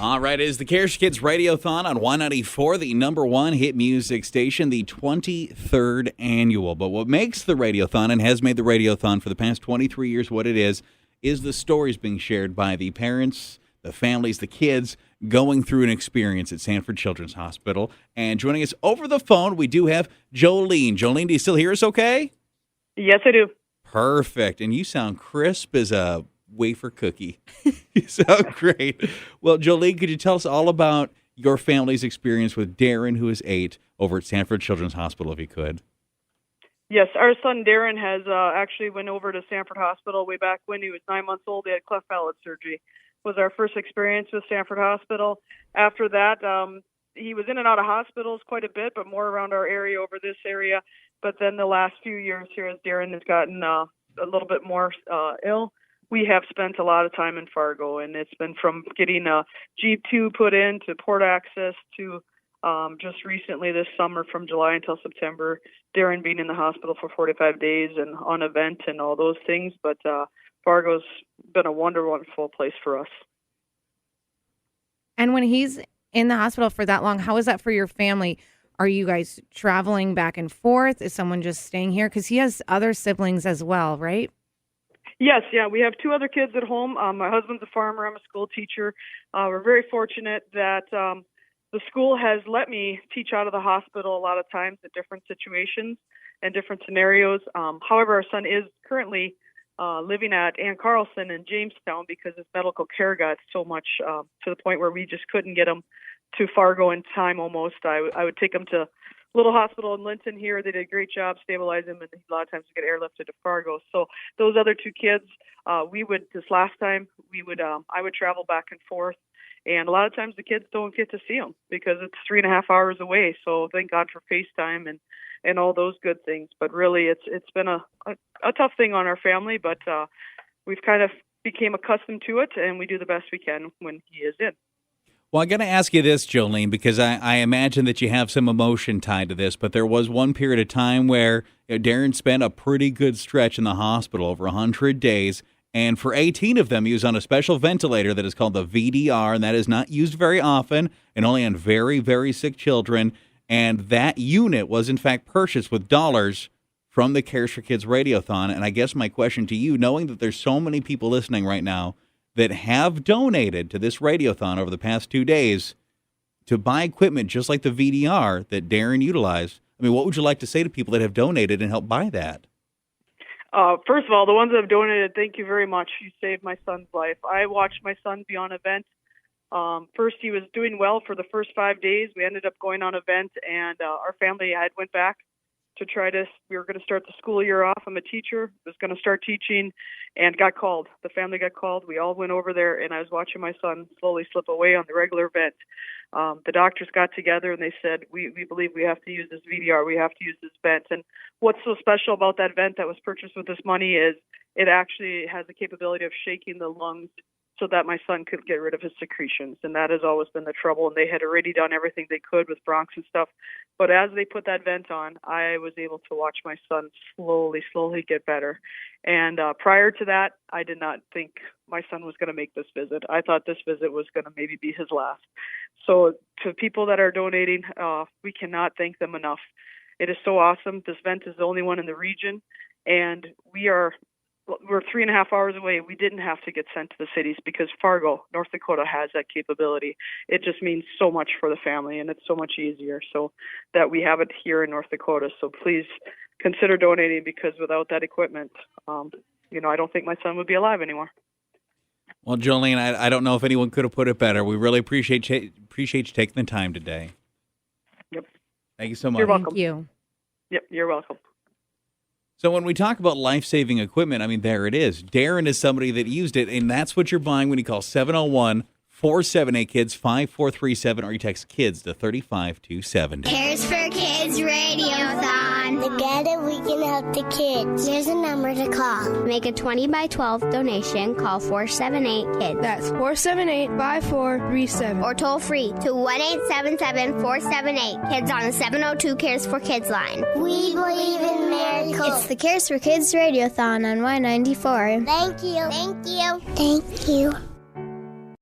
All right, it is the Cares for Kids Radiothon on Y94, the number one hit music station, the 23rd annual. But what makes the Radiothon and has made the Radiothon for the past 23 years what it is the stories being shared by the parents, the families, the kids going through an experience at Sanford Children's Hospital. And joining us over the phone, we do have Joleen. Joleen, do you still hear us okay? Yes, I do. Perfect. And you sound crisp as a wafer cookie. You sound great. Well, Joleen, could you tell us all about your family's experience with Darren, who is 8, over at Sanford Children's Hospital, if you could? Yes, our son Darren has actually went over to Sanford Hospital way back when he was 9 months old. He had cleft palate surgery. Was our first experience with Sanford Hospital. After that, he was in and out of hospitals quite a bit, but more around our area, over this area. But then the last few years here, as Darren has gotten a little bit more ill, we have spent a lot of time in Fargo, and it's been from getting a G2 put in to port access to just recently this summer from July until September, Darren being in the hospital for 45 days and on a vent and all those things. But Fargo's been a wonderful place for us. And when he's in the hospital for that long, how is that for your family? Are you guys traveling back and forth? Is someone just staying here? Because he has other siblings as well, right? Yes, yeah. We have 2 other kids at home. My husband's a farmer. I'm a school teacher. We're very fortunate that the school has let me teach out of the hospital a lot of times in different situations and different scenarios. However, our son is currently living at Ann Carlson in Jamestown because his medical care got so much to the point where we just couldn't get him to Fargo in time almost. I would take him to little hospital in Linton here. They did a great job stabilizing him, and a lot of times we get airlifted to Fargo. So those other 2 kids, I would travel back and forth. And a lot of times the kids don't get to see them because it's 3.5 hours away. So thank God for FaceTime and all those good things. But really, it's been a tough thing on our family, but we've kind of became accustomed to it, and we do the best we can when he is in. Well, I'm going to ask you this, Joleen, because I imagine that you have some emotion tied to this, but there was one period of time where Darren spent a pretty good stretch in the hospital, over 100 days, and for 18 of them, he was on a special ventilator that is called the VDR, and that is not used very often and only on very, very sick children. And that unit was, in fact, purchased with dollars from the Cares for Kids Radiothon. And I guess my question to you, knowing that there's so many people listening right now that have donated to this Radiothon over the past 2 days to buy equipment just like the VDR that Darren utilized, I mean, what would you like to say to people that have donated and helped buy that? First of all, the ones that have donated, thank you very much. You saved my son's life. I watched my son be on a vent. First, he was doing well for the first 5 days. We ended up going on a vent, and our family had went back to we were going to start the school year off. I'm a teacher, was going to start teaching, and got called. The family got called. We all went over there, and I was watching my son slowly slip away on the regular vent. The doctors got together, and they said, we believe we have to use this VDR. We have to use this vent. And what's so special about that vent that was purchased with this money is it actually has the capability of shaking the lungs so that my son could get rid of his secretions. And that has always been the trouble. And they had already done everything they could with bronchs and stuff. But as they put that vent on, I was able to watch my son slowly get better. And prior to that, I did not think my son was going to make this visit. I thought this visit was going to maybe be his last. So to people that are donating, we cannot thank them enough. It is so awesome. This vent is the only one in the region. And we're 3.5 hours away. We didn't have to get sent to the cities because Fargo, North Dakota, has that capability. It just means so much for the family, and it's so much easier so that we have it here in North Dakota. So please consider donating, because without that equipment, I don't think my son would be alive anymore. Well, Joleen, I don't know if anyone could have put it better. We really appreciate you taking the time today. Yep. Thank you so much. You're welcome. Thank you. Yep, you're welcome. So when we talk about life-saving equipment, I mean, there it is. Darren is somebody that used it, and that's what you're buying when you call 701-478-KIDS, 5437, or you text KIDS to 35270. Cares for Kids Radiothon. Together we can help the kids. Here's a number to call. Make a 20 by 12 donation. Call 478-KIDS. That's 478-5437. Or toll free to 1-877-478-KIDS on the 702 Cares for Kids line. We believe in miracles. It's the Cares for Kids Radiothon on Y94. Thank you. Thank you. Thank you.